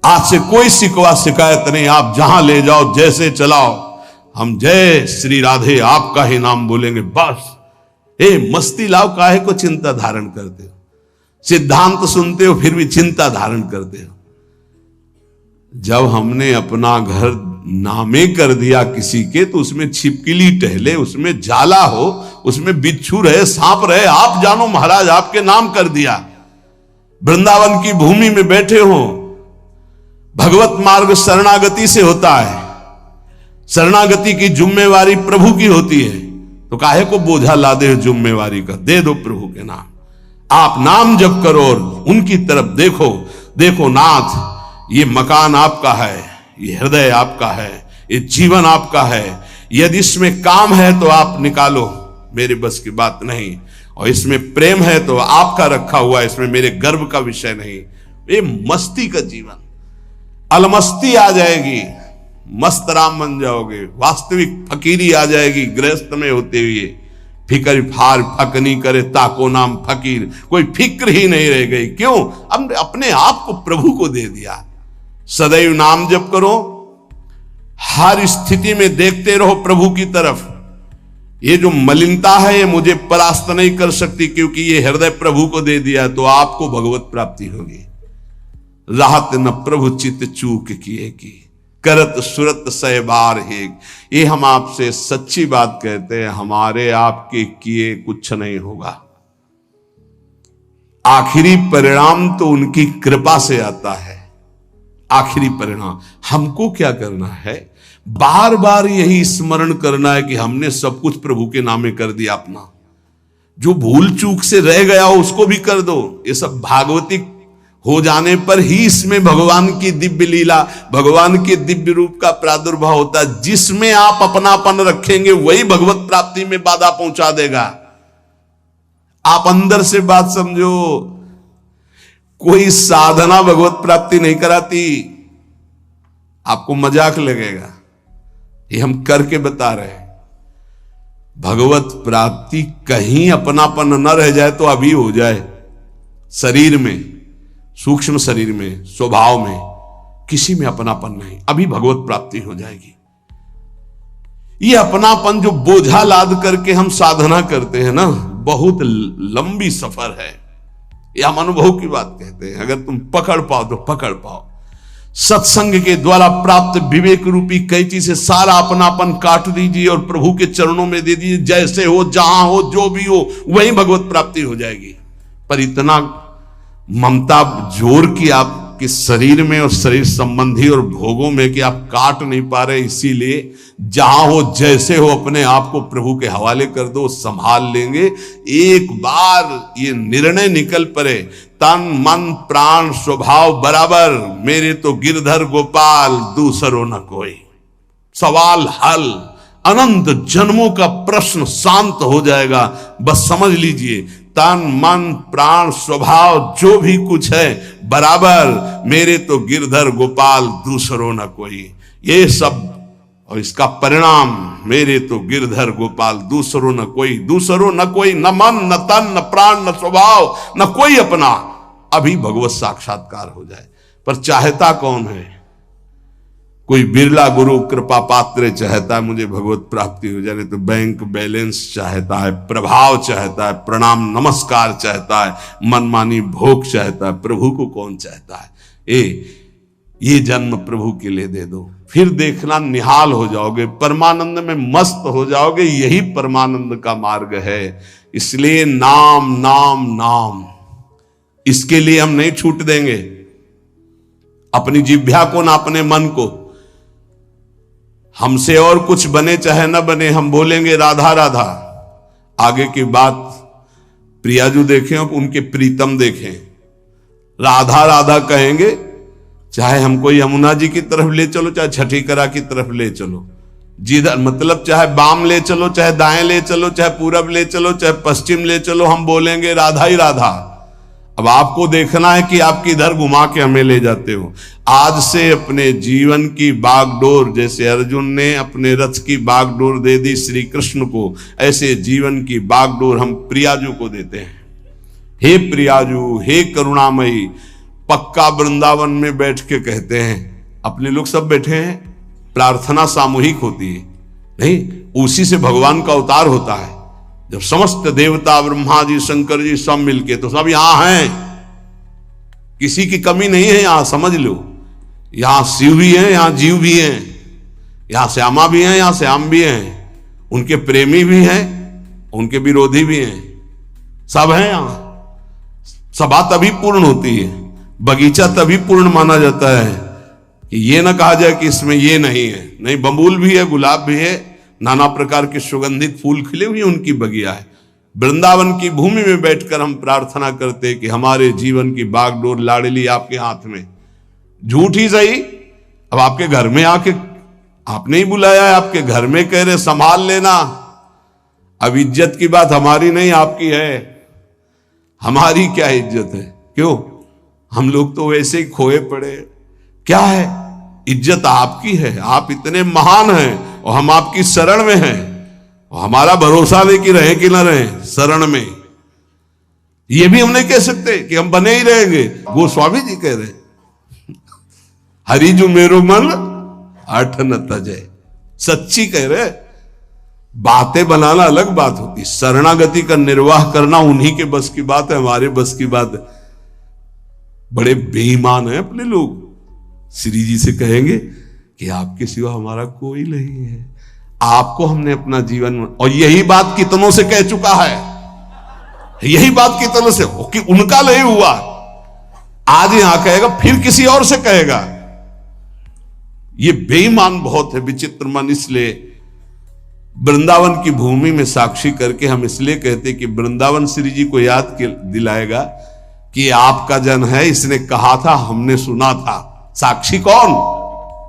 आज से कोई शिकवा शिकायत नहीं, आप जहां ले जाओ जैसे चलाओ, हम जय श्री राधे आपका ही नाम बोलेंगे बस। मस्ती लाओ, काहे को चिंता धारण करते हो? सिद्धांत सुनते हो फिर भी चिंता धारण करते हो। जब हमने अपना घर नामे कर दिया किसी के, तो उसमें छिपकली टहले, उसमें जाला हो, उसमें बिच्छू रहे, सांप रहे, आप जानो महाराज, आपके नाम कर दिया। वृंदावन की भूमि में बैठे हो, भगवत मार्ग शरणागति से होता है, शरणागति की जिम्मेवारी प्रभु की होती है, तो काहे को बोझा लादे हो जिम्मेवारी का? दे दो प्रभु के नाम, आप नाम जप करो और उनकी तरफ देखो। देखो नाथ, ये मकान आपका है, ये हृदय आपका है, ये जीवन आपका है, यदि इसमें काम है तो आप निकालो, मेरे बस की बात नहीं, और इसमें प्रेम है तो आपका रखा हुआ है, इसमें मेरे गर्व का विषय नहीं। ये मस्ती का जीवन, अलमस्ती आ जाएगी, मस्त राम बन जाओगे, वास्तविक फकीरी आ जाएगी गृहस्थ में होते हुए। फिकर फार फक नहीं करे ताको नाम फकीर, कोई फिक्र ही नहीं रह गई। क्यों? हमने अपने आप को प्रभु को दे दिया। सदैव नाम जप करो, हर स्थिति में देखते रहो प्रभु की तरफ। ये जो मलिनता है ये मुझे परास्त नहीं कर सकती, क्योंकि ये हृदय प्रभु को दे दिया, तो आपको भगवत प्राप्ति होगी। राहत न प्रभु चित चूक किए की, करत सुरत सह बार हेक। ये हम आपसे सच्ची बात कहते हैं, हमारे आपके किए कुछ नहीं होगा। आखिरी परिणाम तो उनकी कृपा से आता है। आखिरी परिणाम हमको क्या करना है? बार बार यही स्मरण करना है कि हमने सब कुछ प्रभु के नामे कर दिया अपना। जो भूल चूक से रह गया हो उसको भी कर दो। ये सब भागवतिक हो जाने पर ही इसमें भगवान की दिव्य लीला, भगवान के दिव्य रूप का प्रादुर्भाव होता है। जिसमें आप अपनापन रखेंगे वही भगवत प्राप्ति में बाधा पहुंचा देगा। आप अंदर से बात समझो, कोई साधना भगवत प्राप्ति नहीं कराती। आपको मजाक लगेगा, ये हम करके बता रहे हैं। भगवत प्राप्ति कहीं अपनापन न रह जाए तो अभी हो जाए। शरीर में, सूक्ष्म शरीर में, स्वभाव में, किसी में अपनापन नहीं, अभी भगवत प्राप्ति हो जाएगी। ये अपनापन जो बोझा लाद करके हम साधना करते हैं ना, बहुत लंबी सफर है। ये हम अनुभव की बात कहते हैं। अगर तुम पकड़ पाओ तो पकड़ पाओ। सत्संग के द्वारा प्राप्त विवेक रूपी कैंची से सारा अपनापन काट दीजिए और प्रभु के चरणों में दे दीजिए। जैसे हो, जहां हो, जो भी हो, वही भगवत प्राप्ति हो जाएगी। पर इतना ममता जोर की आपके शरीर में और शरीर संबंधी और भोगों में कि आप काट नहीं पा रहे, इसीलिए जहां हो, जैसे हो, अपने आप को प्रभु के हवाले कर दो, संभाल लेंगे। एक बार ये निर्णय निकल पड़े, तन मन प्राण स्वभाव बराबर, मेरे तो गिरधर गोपाल दूसरो न कोई। सवाल हल, अनंत जन्मों का प्रश्न शांत हो जाएगा। बस समझ लीजिए, तन मन प्राण स्वभाव जो भी कुछ है बराबर, मेरे तो गिरधर गोपाल दूसरो न कोई। ये सब और इसका परिणाम, मेरे तो गिरधर गोपाल दूसरो न कोई। दूसरो न कोई, न मन न तन न प्राण न स्वभाव न कोई अपना। अभी भगवत साक्षात्कार हो जाए। पर चाहता कौन है? कोई बिरला गुरु कृपा पात्र चाहता है मुझे भगवत प्राप्ति हो जाए, तो बैंक बैलेंस चाहता है, प्रभाव चाहता है, प्रणाम नमस्कार चाहता है, मनमानी भोग चाहता है। प्रभु को कौन चाहता है? ये जन्म प्रभु के लिए दे दो, फिर देखना निहाल हो जाओगे, परमानंद में मस्त हो जाओगे। यही परमानंद का मार्ग है। इसलिए नाम नाम नाम, इसके लिए हम नहीं छूट देंगे अपनी जिह्वा को ना अपने मन को। हमसे और कुछ बने चाहे न बने, हम बोलेंगे राधा राधा। आगे की बात प्रियाजू देखें, उनके प्रीतम देखें, राधा राधा कहेंगे। चाहे हमको यमुना जी की तरफ ले चलो, चाहे छठीकरा की तरफ ले चलो, जिधर मतलब चाहे बाम ले चलो, चाहे दाएं ले चलो, चाहे पूरब ले चलो, चाहे पश्चिम ले चलो, हम बोलेंगे राधा ही राधा। अब आपको देखना है कि आप किधर घुमा के हमें ले जाते हो। आज से अपने जीवन की बागडोर, जैसे अर्जुन ने अपने रथ की बागडोर दे दी श्री कृष्ण को, ऐसे जीवन की बागडोर हम प्रियाजू को देते हैं। हे प्रियाजू, हे करुणामयी, पक्का वृंदावन में बैठ के कहते हैं, अपने लोग सब बैठे हैं, प्रार्थना सामूहिक होती है, नहीं उसी से भगवान का अवतार होता है। जब समस्त देवता ब्रह्मा जी शंकर जी सब मिलके, तो सब यहां हैं, किसी की कमी नहीं है यहां, समझ लो। यहां शिव भी हैं, यहां जीव भी हैं, यहां श्यामा भी हैं, यहां श्याम भी हैं, उनके प्रेमी भी हैं, उनके विरोधी भी हैं, सब हैं यहां। सभा तभी पूर्ण होती है, बगीचा तभी पूर्ण माना जाता है कि ये ना कहा जाए कि इसमें ये नहीं है। नहीं, बबूल भी है, गुलाब भी है, नाना प्रकार के सुगंधित फूल खिले हुए उनकी बगिया है। वृंदावन की भूमि में बैठकर हम प्रार्थना करते कि हमारे जीवन की बागडोर लाडली आपके हाथ में। झूठ ही सही, अब आपके घर में आके आपने ही बुलाया है, आपके घर में कह रहे संभाल लेना। अब इज्जत की बात हमारी नहीं आपकी है। हमारी क्या इज्जत है? क्यों? हम लोग तो वैसे ही खोए पड़े। क्या है? इज्जत आपकी है, आप इतने महान हैं और हम आपकी शरण में हैं, और हमारा भरोसा नहीं कि रहे कि ना रहे शरण में। ये भी हम नहीं कह सकते कि हम बने ही रहेंगे। गोस्वामी जी कह रहे, हरिजु मेरो मन हठ न तजय। सच्ची कह रहे, बातें बनाना अलग बात होती, शरणागति का निर्वाह करना उन्हीं के बस की बात है, हमारे बस की बात है। बड़े बेईमान हैं अपने लोग। श्री जी से कहेंगे कि आपके सिवा हमारा कोई नहीं है, आपको हमने अपना जीवन, और यही बात कितनों से कह चुका है, यही बात कितनों से कि उनका नहीं हुआ, आज यहां कहेगा, फिर किसी और से कहेगा। ये बेईमान बहुत है, विचित्र मन। इसलिए वृंदावन की भूमि में साक्षी करके हम इसलिए कहते कि वृंदावन श्री जी को याद दिलाएगा कि आपका जन है, इसने कहा था, हमने सुना था। साक्षी कौन?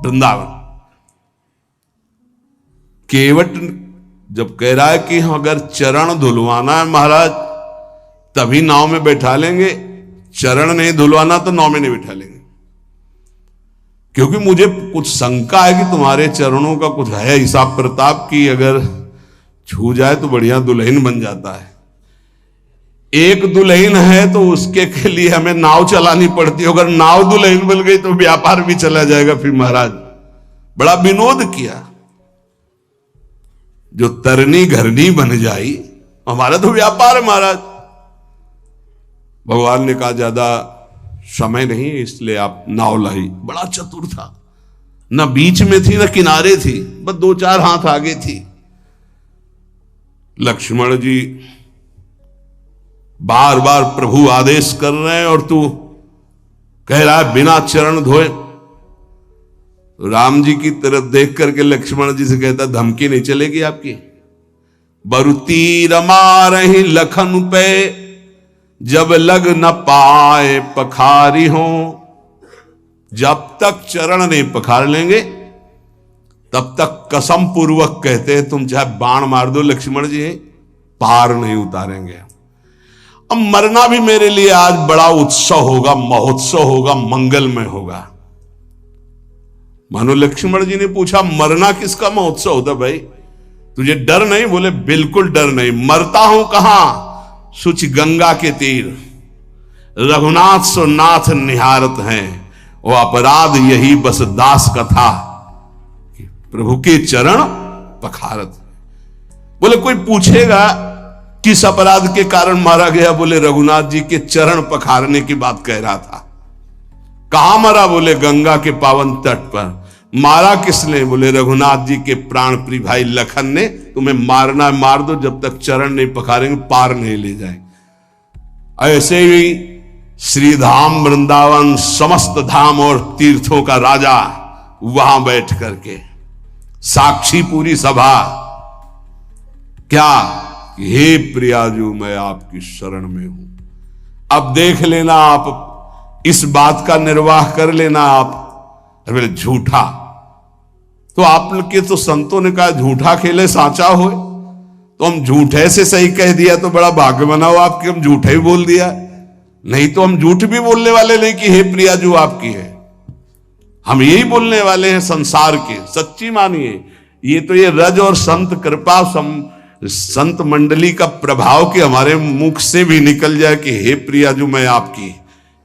वृंदावन। केवट जब कह रहा है कि अगर चरण धुलवाना है महाराज तभी नाव में बैठा लेंगे, चरण नहीं धुलवाना तो नाव में नहीं बैठा लेंगे, क्योंकि मुझे कुछ शंका है कि तुम्हारे चरणों का कुछ है हिसाब प्रताप की, अगर छू जाए तो बढ़िया दुल्हन बन जाता है। एक दुल्हन है तो उसके के लिए हमें नाव चलानी पड़ती है, अगर नाव दुल्हन बन गई तो व्यापार भी चला जाएगा। फिर महाराज बड़ा विनोद किया, जो तरनी घरनी बन जाई, हमारा तो व्यापार है महाराज। भगवान ने कहा ज्यादा समय नहीं है, इसलिए आप नाव लाई। बड़ा चतुर था, न बीच में थी न किनारे थी, बस 2-4 हाथ आगे थी। लक्ष्मण जी बार बार प्रभु आदेश कर रहे हैं और तू कह रहा है बिना चरण धोए। राम जी की तरफ देख करके लक्ष्मण जी से कहता, धमकी नहीं चलेगी आपकी। बरुती रमा रही लखन पे, जब लग न पाए पखारी हो। जब तक चरण नहीं पखार लेंगे तब तक कसम पूर्वक कहते हैं, तुम चाहे बाण मार दो लक्ष्मण जी, पार नहीं उतारेंगे। अब मरना भी मेरे लिए आज बड़ा उत्सव होगा, महोत्सव होगा, मंगलमय होगा। मानो लक्ष्मण जी ने पूछा, मरना किसका महोत्सव होता भाई? तुझे डर नहीं? बोले बिल्कुल डर नहीं। मरता हूं कहां? सुच गंगा के तीर, रघुनाथ सो नाथ निहारत हैं, वो अपराध यही बस दास का था, प्रभु के चरण पखारत। बोले कोई पूछेगा किस अपराध के कारण मारा गया? बोले रघुनाथ जी के चरण पखारने की बात कह रहा था। कहां मरा? बोले गंगा के पावन तट पर। मारा किसने? बोले रघुनाथ जी के प्राण प्रिय भाई लखन ने। तुम्हें मारना मार दो, जब तक चरण नहीं पखारेंगे पार नहीं ले जाए। ऐसे ही श्रीधाम वृंदावन समस्त धाम और तीर्थों का राजा वहां बैठ करके साक्षी पूरी सभा, क्या हे प्रियाजू मैं आपकी शरण में हूं। अब देख लेना, आप इस बात का निर्वाह कर लेना। आप बोले झूठा, तो आपके तो संतों ने कहा झूठा खेले साचा हो, तो हम झूठे से सही कह दिया तो बड़ा भाग्य बनाओ आपके, हम झूठे ही बोल दिया। नहीं तो हम झूठ भी बोलने वाले नहीं कि हे प्रियाजू आपकी है, हम यही बोलने वाले हैं संसार के। सच्ची मानिए, ये तो ये रज और संत कृपा संत मंडली का प्रभाव कि हमारे मुख से भी निकल जाए कि हे प्रियाजू मैं आपकी,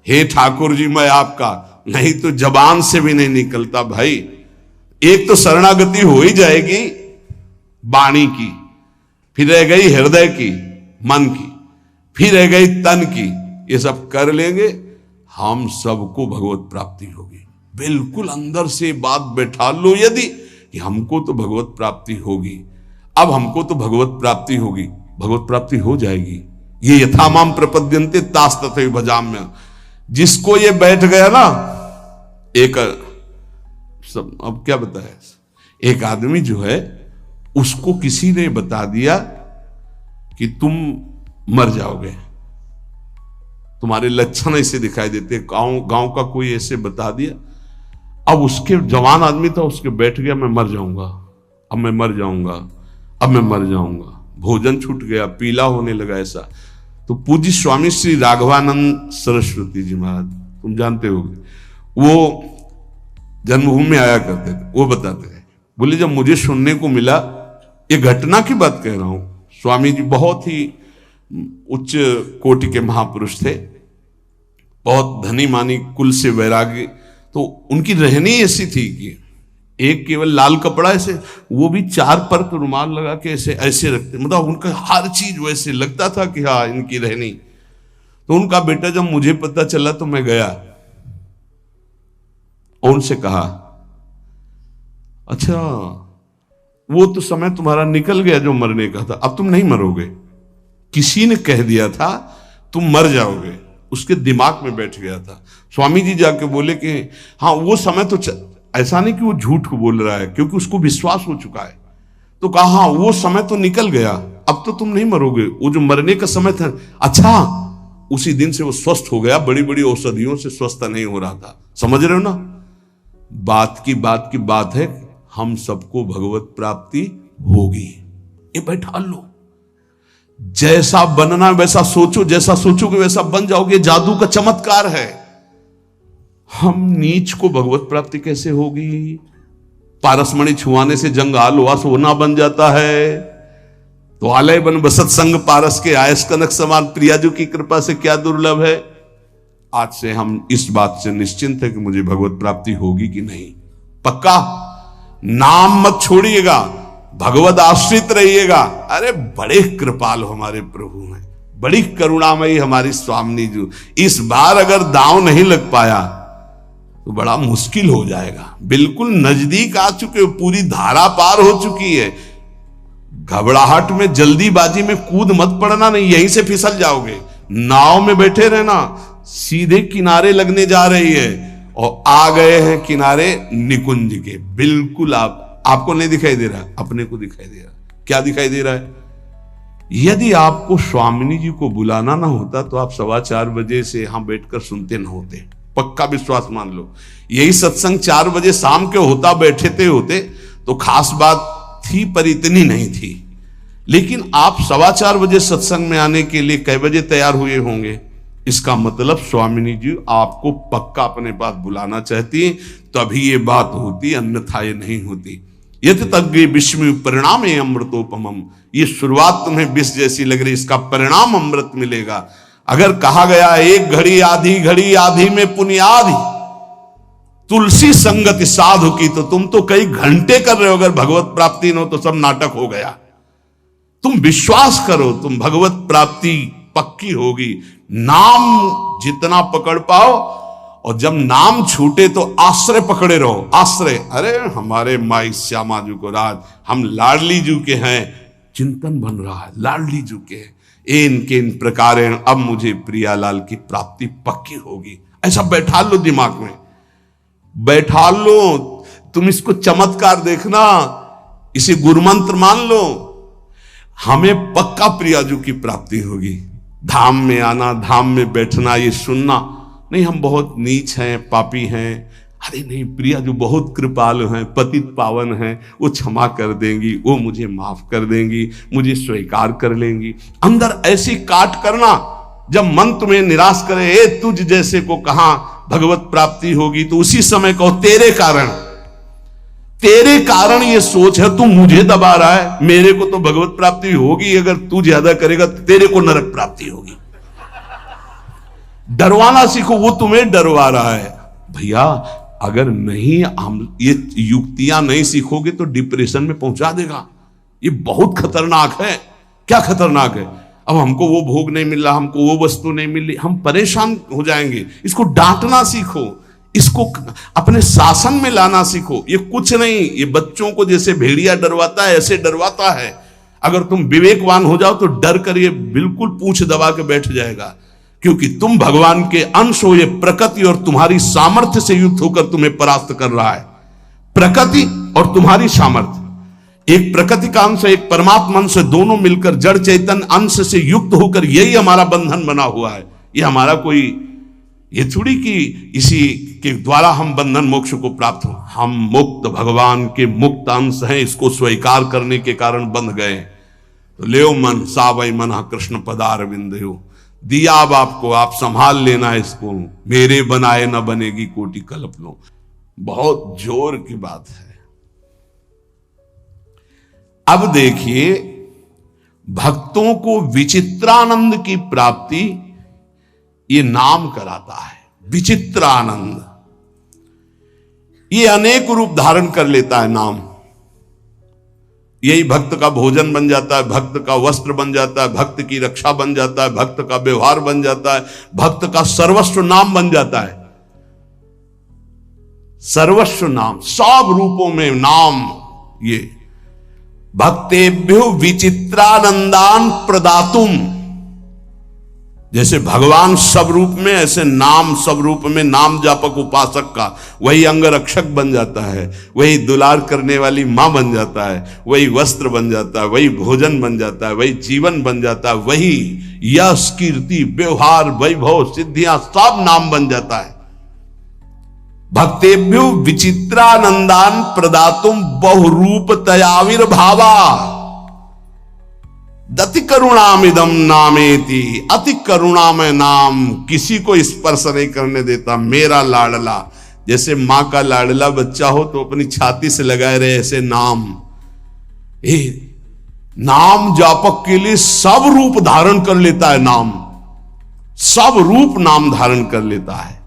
हे ठाकुर जी मैं आपका, नहीं तो जबान से भी नहीं निकलता भाई। एक तो शरणागति हो ही जाएगी वाणी की, फिर रह गई हृदय की, मन की, फिर रह गई तन की। ये सब कर लेंगे, हम सबको भगवत प्राप्ति होगी। बिल्कुल अंदर से बात बैठा लो यदि कि हमको तो भगवत प्राप्ति होगी, अब हमको तो भगवत प्राप्ति होगी, भगवत प्राप्ति हो जाएगी। ये यथा माम प्रपद्यन्ते तास तथैव भजाम्य। जिसको ये बैठ गया ना, एक सब अब क्या बताया, एक आदमी जो है उसको किसी ने बता दिया कि तुम मर जाओगे, तुम्हारे लक्षण ऐसे दिखाई देते, गांव का कोई ऐसे बता दिया। अब उसके जवान आदमी था, उसके बैठ गया मैं मर जाऊंगा, अब मैं मर जाऊंगा, अब मैं मर जाऊंगा। भोजन छूट गया, पीला होने लगा ऐसा। तो पूज्य स्वामी श्री राघवानंद सरस्वती जी महाराज, तुम जानते होगे, वो जन्मभूमि में आया करते थे। वो बताते थे, बोले जब मुझे सुनने को मिला, ये घटना की बात कह रहा हूं, स्वामी जी बहुत ही उच्च कोटि के महापुरुष थे, बहुत धनी मानी कुल से वैराग्य। तो उनकी रहनी ऐसी थी कि एक केवल लाल कपड़ा ऐसे, वो भी 4 पर रुमाल लगा के ऐसे ऐसे रखते, मतलब उनका हर चीज वैसे लगता था कि हाँ इनकी रहनी। तो उनका बेटा जब मुझे पता चला तो मैं गया और उनसे कहा, अच्छा वो तो समय तुम्हारा निकल गया जो मरने का था, अब तुम नहीं मरोगे। किसी ने कह दिया था तुम मर जाओगे, उसके दिमाग में बैठ गया था। स्वामी जी जाके बोले कि हाँ वो समय तो ऐसा नहीं कि वो झूठ को बोल रहा है, क्योंकि उसको विश्वास हो चुका है। तो कहा हाँ वो समय तो निकल गया, अब तो तुम नहीं मरोगे, वो जो मरने का समय था। अच्छा, उसी दिन से वो स्वस्थ हो गया, बड़ी बड़ी औषधियों से स्वस्थ नहीं हो रहा था। समझ रहे हो ना, बात की बात है, हम सबको भगवत प्राप्ति होगी। ये बैठा लो, जैसा बनना वैसा सोचो, जैसा सोचोगे वैसा बन जाओगे। जादू का चमत्कार है। हम नीच को भगवत प्राप्ति कैसे होगी? पारसमणि छुआने से जंगाल हुआ सोना बन जाता है। तो आलय बन बसत संग पारस के आयस कनक समान, प्रियाजू की कृपा से क्या दुर्लभ है। आज से हम इस बात से निश्चिंत है कि मुझे भगवत प्राप्ति होगी कि नहीं। पक्का नाम मत छोड़िएगा, भगवत आश्रित रहिएगा। अरे बड़े कृपाल हमारे प्रभु हैं, बड़ी करुणामयी हमारी स्वामिनी जी। इस बार अगर दांव नहीं लग पाया तो बड़ा मुश्किल हो जाएगा। बिल्कुल नजदीक आ चुके हो, पूरी धारा पार हो चुकी है। घबराहट में जल्दीबाजी में कूद मत पड़ना, नहीं यहीं से फिसल जाओगे। नाव में बैठे रहना, सीधे किनारे लगने जा रही है और आ गए हैं किनारे निकुंज के। बिल्कुल आपको नहीं दिखाई दे रहा, अपने को दिखाई दे रहा। क्या दिखाई दे रहा है? यदि आपको स्वामिनी जी को बुलाना ना होता तो आप 4:15 बजे से यहां बैठकर सुनते ना होते। पक्का विश्वास मान लो। यही सत्संग 4 बजे शाम के होता, बैठे होते तो खास बात थी, पर इतनी नहीं थी। लेकिन आप 4:15 बजे सत्संग में आने के लिए कै बजे तैयार हुए होंगे? इसका मतलब स्वामिनी जी आपको पक्का अपने पास बुलाना चाहती है, तभी ये बात होती, अन्यथा ये नहीं होती। यत तज्ञ विस्मय परिणाम अमृतोपमम। ये शुरुआत तुम्हें विष जैसी लग रही, इसका परिणाम अमृत मिलेगा। अगर कहा गया एक घड़ी आधी में पुण्याधि, तुलसी संगति साधु की, तो तुम तो कई घंटे कर रहे हो। अगर भगवत प्राप्ति न हो तो सब नाटक हो गया। तुम विश्वास करो, तुम भगवत प्राप्ति पक्की होगी। नाम जितना पकड़ पाओ, और जब नाम छूटे तो आश्रय पकड़े रहो। आश्रय, अरे हमारे माई श्यामा जी को राज, हम लाडली जी के हैं, चिंतन बन रहा है लाडली जी के। इनके इन प्रकार अब मुझे प्रियालाल की प्राप्ति पक्की होगी। ऐसा बैठा लो दिमाग में, बैठा लो। तुम इसको चमत्कार देखना, इसे गुरुमंत्र मान लो। हमें पक्का प्रियाजू की प्राप्ति होगी। धाम में आना, धाम में बैठना, ये सुनना नहीं हम बहुत नीच हैं, पापी हैं। अरे नहीं, प्रिया जो बहुत कृपालु हैं, पतित पावन हैं, वो क्षमा कर देंगी, वो मुझे माफ कर देंगी, मुझे स्वीकार कर लेंगी। अंदर ऐसी काट करना, जब मन तुम्हें निराश करे, ए तुझ जैसे को कहां भगवत प्राप्ति होगी, तो उसी समय कहो तेरे कारण ये सोच है, तू मुझे दबा रहा है, मेरे को तो भगवत प्राप्ति होगी। अगर तू ज्यादा करेगा तो तेरे को नरक प्राप्ति होगी। डरवाना सीखो, वो तुम्हें डरवा रहा है। भैया अगर नहीं हम ये युक्तियां नहीं सीखोगे तो डिप्रेशन में पहुंचा देगा। ये बहुत खतरनाक है। क्या खतरनाक है? अब हमको वो भोग नहीं मिल रहा, हमको वो वस्तु नहीं मिल रही, हम परेशान हो जाएंगे। इसको डांटना सीखो, इसको अपने शासन में लाना सीखो। ये कुछ नहीं, ये बच्चों को जैसे भेड़िया डरवाता है ऐसे डरवाता है। अगर तुम विवेकवान हो जाओ तो डर कर ये बिल्कुल पूंछ दबा के बैठ जाएगा, क्योंकि तुम भगवान के अंश हो। ये प्रकृति और तुम्हारी सामर्थ्य से युक्त होकर तुम्हें परास्त कर रहा है। प्रकृति और तुम्हारी सामर्थ्य, एक प्रकृति का अंश, एक परमात्मा अंश, दोनों मिलकर जड़ चैतन्य अंश से युक्त होकर यही हमारा बंधन बना हुआ है। ये हमारा कोई ये थोड़ी कि इसी के द्वारा हम बंधन मोक्ष को प्राप्त हो। हम मुक्त भगवान के मुक्त अंश हैं, इसको स्वीकार करने के कारण बंध गए। तो लेओ मन सावई मना कृष्ण पदार बिंदयो, दिया अब आपको, आप संभाल लेना इसको, मेरे बनाए न बनेगी कोटि कल्प लो। बहुत जोर की बात है। अब देखिए, भक्तों को विचित्रानंद की प्राप्ति ये नाम कराता है। विचित्रानंद ये अनेक रूप धारण कर लेता है नाम। यही भक्त का भोजन बन जाता है, भक्त का वस्त्र बन जाता है, भक्त की रक्षा बन जाता है, भक्त का व्यवहार बन जाता है, भक्त का सर्वस्व नाम बन जाता है। सर्वस्व नाम, सब रूपों में नाम। ये भक्तेभ्यो विचित्रानंदान प्रदातुम, जैसे भगवान सब रूप में, ऐसे नाम सब रूप में। नाम जापक उपासक का वही अंग रक्षक बन जाता है, वही दुलार करने वाली मां बन जाता है, वही वस्त्र बन जाता है, वही भोजन बन जाता है, वही जीवन बन जाता है, वही यश कीर्ति व्यवहार वैभव सिद्धियां सब नाम बन जाता है। भक्तेभ्यो विचित्रानंदान प्रदातुम बहुरूप तयाविर्भावा दति करुणामिदम नामेति। अति करुणामय नाम, किसी को स्पर्श नहीं करने देता। मेरा लाडला, जैसे मां का लाडला बच्चा हो तो अपनी छाती से लगाए रहे, ऐसे नाम। नाम जापक के लिए सब रूप धारण कर लेता है नाम, सब रूप नाम धारण कर लेता है।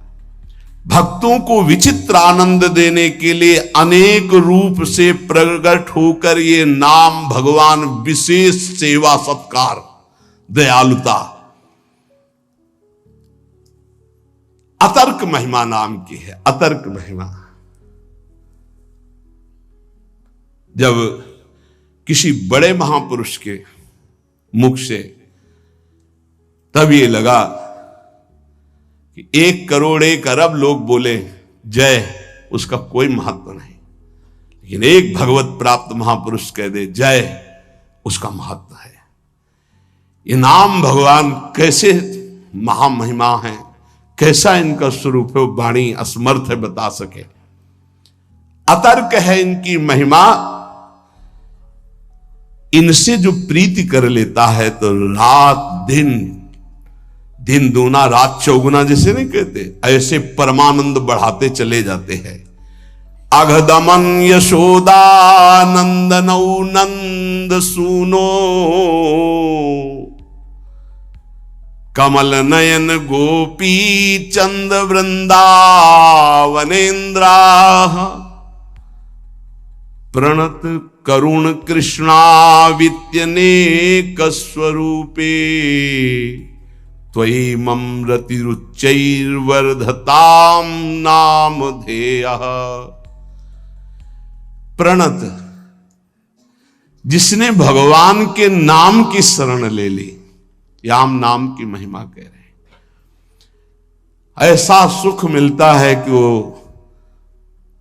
भक्तों को विचित्र आनंद देने के लिए अनेक रूप से प्रकट होकर ये नाम भगवान विशेष सेवा सत्कार दयालुता अतर्क महिमा नाम की है। अतर्क महिमा, जब किसी बड़े महापुरुष के मुख से तब ये लगा कि 1 करोड़ 1 अरब लोग बोले जय, उसका कोई महत्व नहीं, लेकिन एक भगवत प्राप्त महापुरुष कह दे जय, उसका महत्व है। ये नाम भगवान कैसे महामहिमा है, कैसा इनका स्वरूप है, वाणी असमर्थ है बता सके। अतर्क है इनकी महिमा। इनसे जो प्रीति कर लेता है तो रात दिन, दिन दूना रात चौगुना जैसे नहीं कहते, ऐसे परमानंद बढ़ाते चले जाते हैं। अघदमन यशोदानंदनौ नंद सूनो, कमल नयन गोपी चंद वृंदावनेन्द्रा, प्रणत करुण कृष्णावित्यनेक स्वरूपे, त्वयि मम्रति रुचैर्वर्धताम नामधेयः। प्रणत, जिसने भगवान के नाम की शरण ले ली, याम नाम की महिमा कह रहे हैं। ऐसा सुख मिलता है कि वो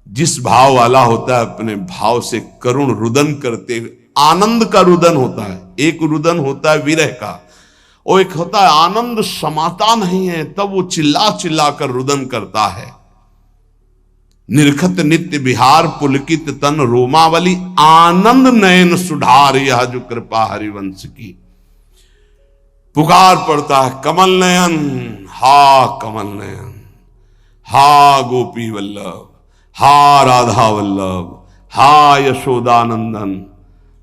जिस भाव वाला होता है अपने भाव से करुण रुदन करते हुए, आनंद का रुदन होता है। एक रुदन होता है विरह का, और एक होता है आनंद समाता नहीं है तब वो चिल्ला चिल्ला कर रुदन करता है। निरखत नित्य विहार पुलकित तन रोमावली, आनंद नयन सुधार यह जो कृपा हरिवंश की। पुकार पड़ता है कमल नयन, हा कमल नयन, हा गोपी वल्लभ, हा राधा वल्लभ, हा यशोदानंदन।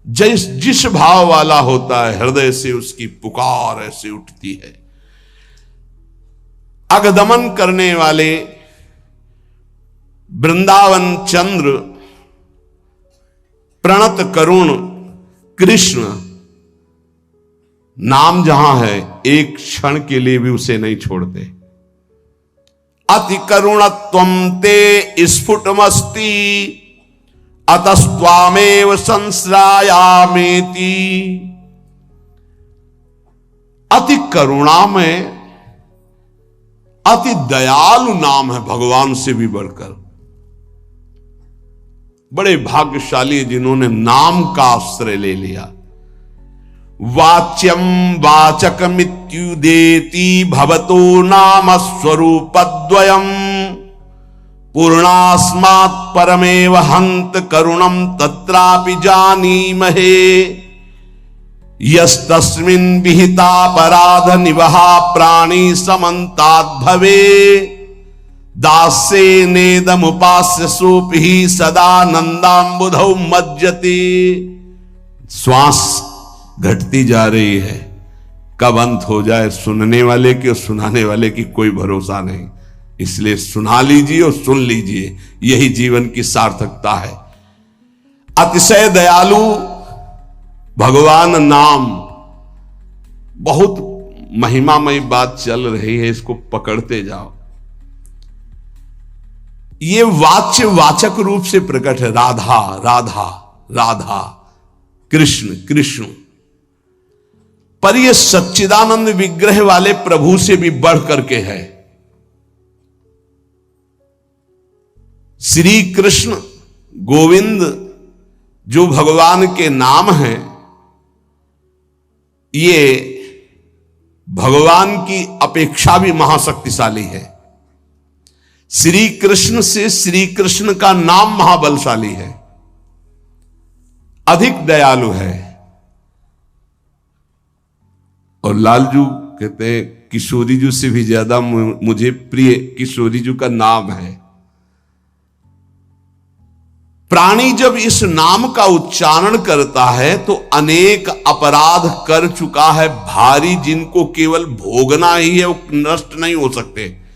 जिस भाव वाला होता है हृदय से उसकी पुकार ऐसे उठती है। अगदमन करने वाले वृंदावन चंद्र, प्रणत करुण कृष्ण, नाम जहां है एक क्षण के लिए भी उसे नहीं छोड़ते। अति करुणत्वं ते स्फुटमस्ति अतस्त्वामेव संश्रायामेति। अति करुणामय, अति दयालु नाम है भगवान से भी बढ़कर। बड़े भाग्यशाली जिन्होंने नाम का आश्रय ले लिया। वाच्यम वाचकमित्युदेति भवतो नाम स्वरूपद्वयम् पूर्णास्मात् परमेव हन्त करुणं तत्रापि जानीमहे। यस्तस्मिन् विहितापराध निवहा प्राणी समन्ताद् भवे दास्ये नेदमुपास्य सोऽपि सदा नन्दाम्बुधौ मज्जते। श्वास घटती जा रही है, कब अंत हो जाए सुनने वाले की और सुनाने वाले की कोई भरोसा नहीं। इसलिए सुना लीजिए और सुन लीजिए, यही जीवन की सार्थकता है। अतिशय दयालु भगवान नाम, बहुत महिमामयी बात चल रही है, इसको पकड़ते जाओ। ये वाच्य वाचक रूप से प्रकट है। राधा राधा राधा, कृष्ण कृष्ण, पर यह सच्चिदानंद विग्रह वाले प्रभु से भी बढ़ करके है। श्री कृष्ण गोविंद जो भगवान के नाम हैं, ये भगवान की अपेक्षा भी महाशक्तिशाली है। श्री कृष्ण से श्री कृष्ण का नाम महाबलशाली है, अधिक दयालु है। और लालजू कहते हैं किशोरी जी से भी ज्यादा मुझे प्रिय किशोरी जी का नाम है। प्राणी जब इस नाम का उच्चारण करता है तो अनेक अपराध कर चुका है भारी, जिनको केवल भोगना ही है, वो नष्ट नहीं हो सकते।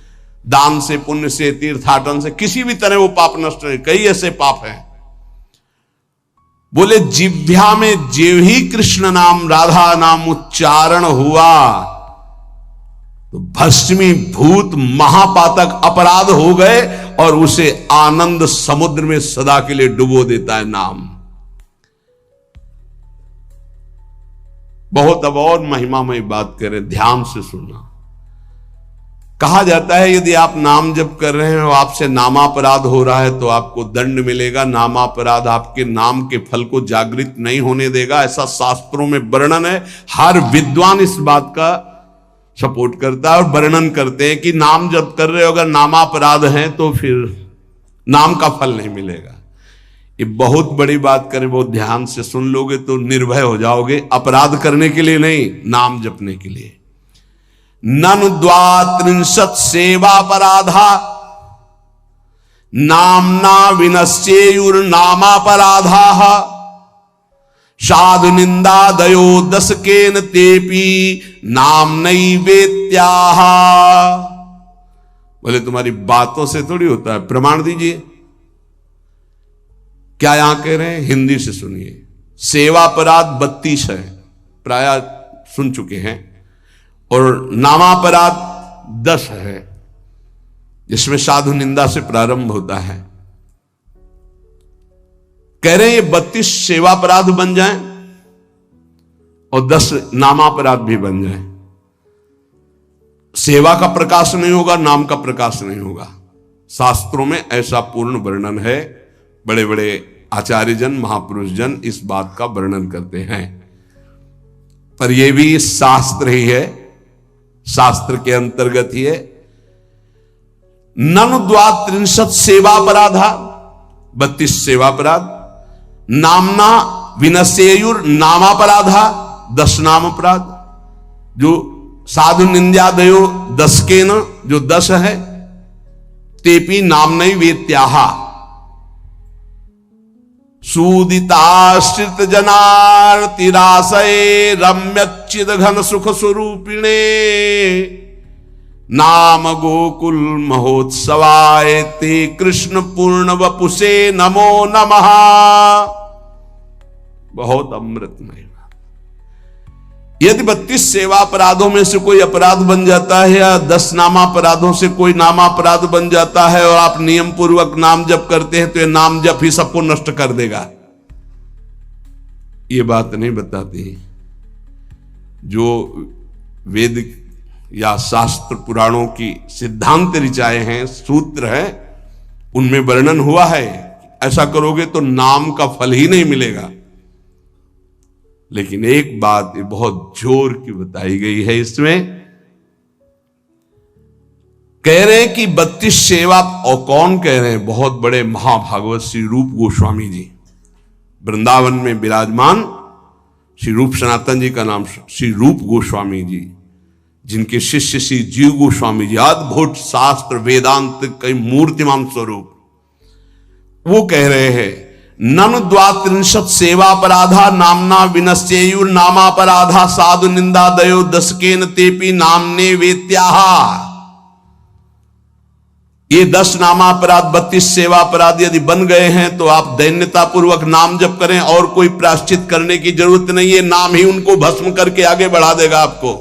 दान से, पुण्य से, तीर्थाटन से, किसी भी तरह वो पाप नष्ट नहीं। कई ऐसे पाप हैं। बोले जिह्वा में जेव ही कृष्ण नाम राधा नाम उच्चारण हुआ तो भस्मी भूत महापातक अपराध हो गए और उसे आनंद समुद्र में सदा के लिए डुबो देता है नाम। बहुत अब और महिमामय बात करें, ध्यान से सुनना। कहा जाता है यदि आप नाम जप कर रहे हैं और आपसे नामापराध हो रहा है तो आपको दंड मिलेगा। नामापराध आपके नाम के फल को जागृत नहीं होने देगा, ऐसा शास्त्रों में वर्णन है। हर विद्वान इस बात का सपोर्ट करता है और वर्णन करते हैं कि नाम जप कर रहे हो अगर नामापराध है तो फिर नाम का फल नहीं मिलेगा। ये बहुत बड़ी बात करें, बहुत ध्यान से सुन लोगे तो निर्भय हो जाओगे। अपराध करने के लिए नहीं, नाम जपने के लिए। ननु द्वात्रिंशत् सेवापराधा नाम्ना विनश्येयुर्नामापराधाः साधु निंदादयो दशकेन तेपि नाम्नैवेत्याः। बोले तुम्हारी बातों से थोड़ी होता है, प्रमाण दीजिए। क्या यहां कह रहे हैं? हिंदी से सुनिए। सेवापराध 32 है, प्राय सुन चुके हैं, और नामापराध 10 है, जिसमें साधु निंदा से प्रारंभ होता है। कह रहे हैं ये 32 सेवापराध बन जाएं और 10 नामापराध भी बन जाएं। सेवा का प्रकाश नहीं होगा, नाम का प्रकाश नहीं होगा। शास्त्रों में ऐसा पूर्ण वर्णन है। बड़े बड़े आचार्य जन, महापुरुष जन इस बात का वर्णन करते हैं। पर यह भी शास्त्र ही है, शास्त्र के अंतर्गत ही है। ननु द्वात्रिंशत् सेवापराधा, 32 सेवापराध। नामना विनश्येयुर नामापराधा, 10 नाम अपराध। जो साधु निंद्यादयो 10 के न, जो 10 है। तेपी नामनई वेत्याः सूदिताश्रित जनार्तिराशये रम्यच्चिद घन सुख स्वरूपिणे नाम गोकुल महोत्सवाय ते कृष्ण पूर्ण वपुषे नमो नमः। बहुत अमृतमय। यदि 32 सेवा अपराधों में से कोई अपराध बन जाता है या 10 नामापराधों से कोई नामापराध बन जाता है और आप नियम पूर्वक नाम जप करते हैं तो ये नाम जप ही सबको नष्ट कर देगा, ये बात नहीं बताती। जो वेद या शास्त्र पुराणों की सिद्धांत ऋचाए हैं, सूत्र हैं, उनमें वर्णन हुआ है ऐसा करोगे तो नाम का फल ही नहीं मिलेगा। लेकिन एक बात बहुत जोर की बताई गई है इसमें, कह रहे हैं कि 32 सेवा, और कौन कह रहे हैं? बहुत बड़े महाभागवत श्री रूप गोस्वामी जी, वृंदावन में विराजमान श्री रूप सनातन जी का नाम श्री रूप गोस्वामी जी, जिनके शिष्य श्री जीव गोस्वामी जी, अद्भुत शास्त्र वेदांत कई मूर्तिमान स्वरूप, वो कह रहे हैं नन 32 सेवापराधा नामना विनश्चेयुर नामापराधा साधु निंदा दयो दशकेन तेपि नामने वेत्याहा। ये 10 नामापराध 32 सेवापराध यदि बन गए हैं तो आप दैन्यता पूर्वक नाम जप करें और कोई प्रायश्चित करने की जरूरत नहीं है, नाम ही उनको भस्म करके आगे बढ़ा देगा आपको।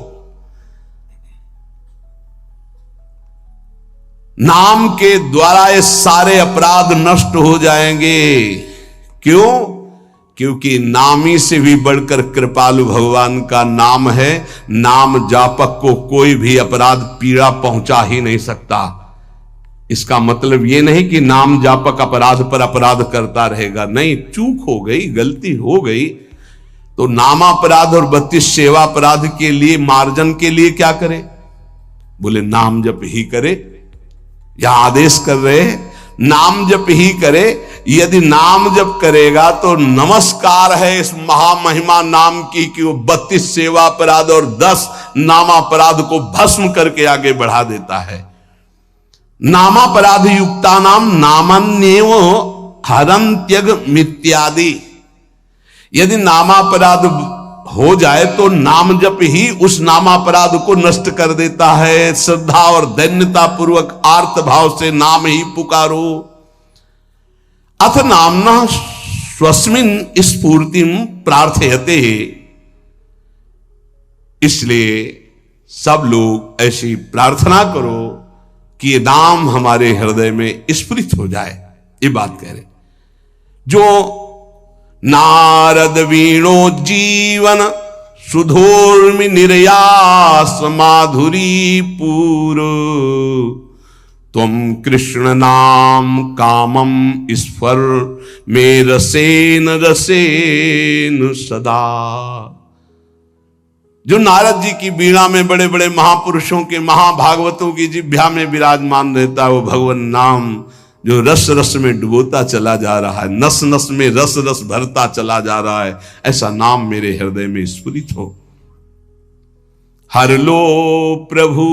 नाम के द्वारा ये सारे अपराध नष्ट हो जाएंगे। क्यों? क्योंकि नामी से भी बढ़कर कृपालु भगवान का नाम है। नाम जापक को कोई भी अपराध पीड़ा पहुंचा ही नहीं सकता। इसका मतलब यह नहीं कि नाम जापक अपराध पर अपराध करता रहेगा, नहीं, चूक हो गई, गलती हो गई तो नामापराध और 32 सेवा अपराध के लिए मार्जन के लिए क्या करे? बोले नाम जप ही करे। यहां आदेश कर रहे हैं नाम जप ही करे। यदि नाम जप करेगा तो नमस्कार है इस महामहिमा नाम की कि वो 32 सेवा अपराध और 10 नामापराध को भस्म करके आगे बढ़ा देता है। नामापराध युक्ता नाम नामन्येव हरन्त्यग मित्यादि। यदि नामापराध हो जाए तो नाम जप ही उस नामापराध को नष्ट कर देता है। श्रद्धा और दैन्यता पूर्वक आर्त भाव से नाम ही पुकारो। अथ नामना स्वस्मिन स्फूर्तिम प्रार्थयते। इसलिए सब लोग ऐसी प्रार्थना करो कि ये नाम हमारे हृदय में स्फुरित हो जाए। ये बात कह रहे जो नारद वीणो जीवन सुधोर्मि निर्यास माधुरी पूरो तुम कृष्ण नाम कामम स्फर में रसेन रसेन सदा। जो नारद जी की वीणा में बड़े बड़े महापुरुषों के महाभागवतों की जिह्वा में विराजमान रहता है वो भगवान नाम, जो रस रस में डुबोता चला जा रहा है, नस नस में रस रस भरता चला जा रहा है, ऐसा नाम मेरे हृदय में स्फुरित हो। हर लो प्रभु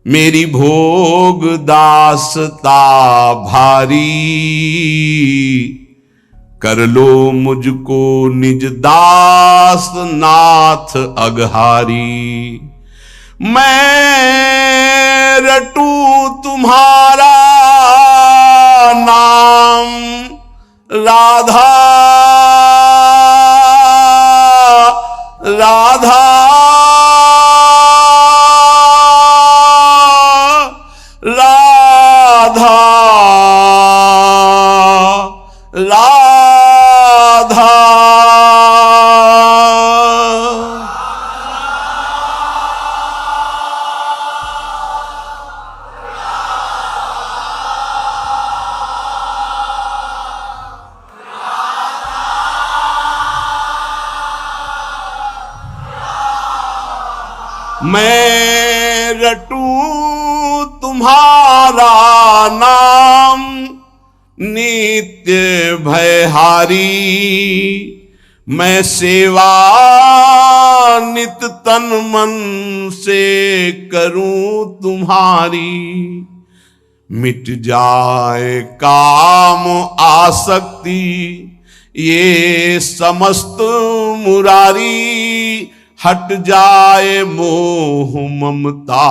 मेरी भोग दासता भारी, कर लो मुझको निज दास नाथ अघहारी। मैं रटू तुम्हारा नाम राधा राधा राधा राधा। मैं रटू तुम्हारा नाम नित्य भयहारी। मैं सेवा नित तन मन से करूं तुम्हारी। मिट जाए काम आसक्ति ये समस्त मुरारी। हट जाए मोह ममता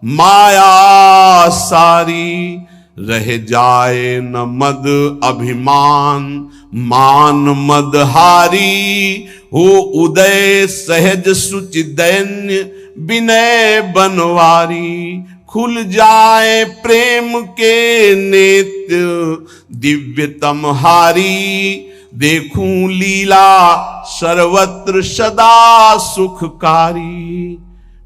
माया सारी, रह जाए न मद अभिमान मान मदहारी, हो उदय सहज सुचि दैन्य विनय बनवारी, खुल जाए प्रेम के नेत्र दिव्यतम हारी, देखूं लीला सर्वत्र सदा सुखकारी,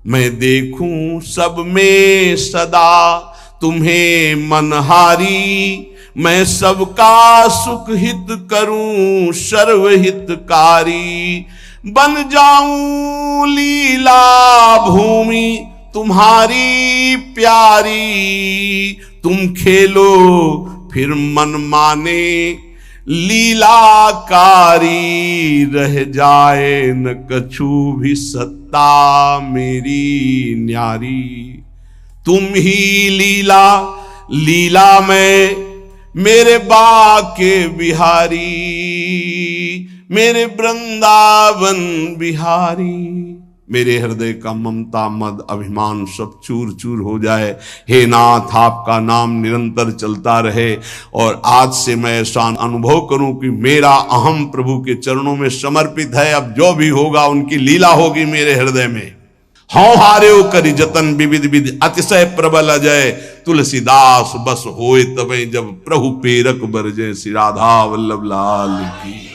मैं देखूं सब में सदा तुम्हें मनहारी, मैं सबका सुख हित करूं सर्वहितकारी, बन जाऊं लीला भूमि तुम्हारी प्यारी, तुम खेलो फिर मन माने लीलाकारी, रह जाए न कछु भी सत्ता मेरी न्यारी, तुम ही लीला लीला में मेरे बाके बिहारी, मेरे वृंदावन बिहारी, मेरे हृदय का ममता मद अभिमान सब चूर चूर हो जाए। हे नाथ, आपका नाम निरंतर चलता रहे और आज से मैं ऐसा अनुभव करूं कि मेरा अहम प्रभु के चरणों में समर्पित है। अब जो भी होगा उनकी लीला होगी मेरे हृदय में। हाँ हारे करी जतन विविध विधि अतिशय प्रबल अजय, तुलसीदास बस होए तबे जब प्रभु पेरक बरजे। श्री राधा वल्लभ लाल की।